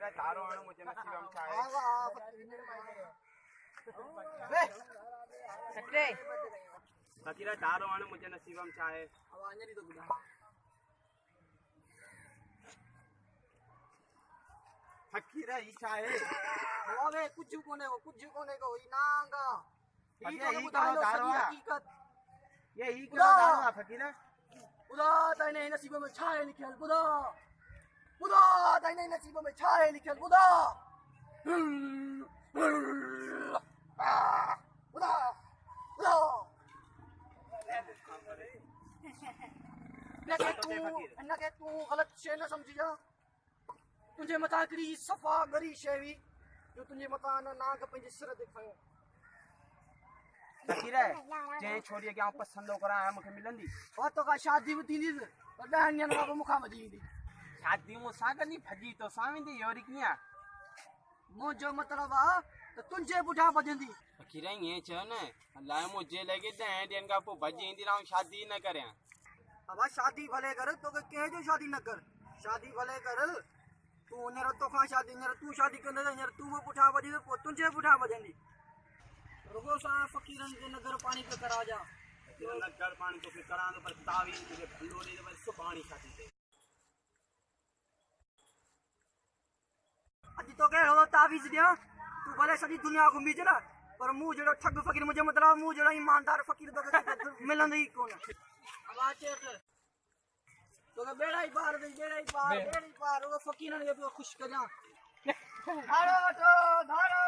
फकीरा तारो आणो मुझे नसीबम छा है फकीरा तारो आणो मुझे नसीबम छा है फकीरा ई छा है अबे कुछ कोने को ई नांगा ये ई करो तारो हकीकत ये ई करो तारो फकीरा खुदा तेने नसीबों में छा है लिखल खुदा खुदा तेने नसीबों में छा है लिखल खुदा खुदा खुदा न के तू गलत शे न समझी जा तुझे मता करी सफा गरी शेवी जो तुझे मता ना पंहिंजे सिर ते खयो फकीरा जे छोड़ी के पसंद करा मूंखे मिलंदी और तो का शादी भी थींदी त 10 ॾींहंनि खां पोइ मूंखां वधी ईंदी शादी मूंसां गॾु भॼी तो सां वेंदी योरी कीअं मुंहिंजो मतिलबु आहे त तुंहिंजे पुठियां भॼंदी फकीरा ईअं चयो न अलाए मुझे लॻे 10 ॾींहंनि खां पोइ भॼी ईंदी ऐं शादी न करियां अब शादी भले कर तोखे कंहिंजो शादी न कर शादी भले कर तूं हींअर तोखां शादी हींअर तूं शादी कंदे त हींअर तूं बि पुठियां भॼी त पोइ तुंहिंजे पुठियां भॼंदी रुगो सा फकीरनि खे नगर पाणी पे करा जा नगर पाणी तो करा तो पर तावीज़ तुझे भलो दे पर सुभाणी शादी दे अॼु तोखे अहिड़ो तावीज़ ॾियां तूं भले सॼी दुनिया घुमी अचे पर मूं जहिड़ो ठग फ़कीर मुंहिंजो मतिलबु मूं जहिड़ो ईमानदार फ़कीर तोखे मिलंदो ई कोन तोखे बेड़ा ई पार रुगो फ़कीरनि खे पियो ख़ुशि कजां धारो वठो धारो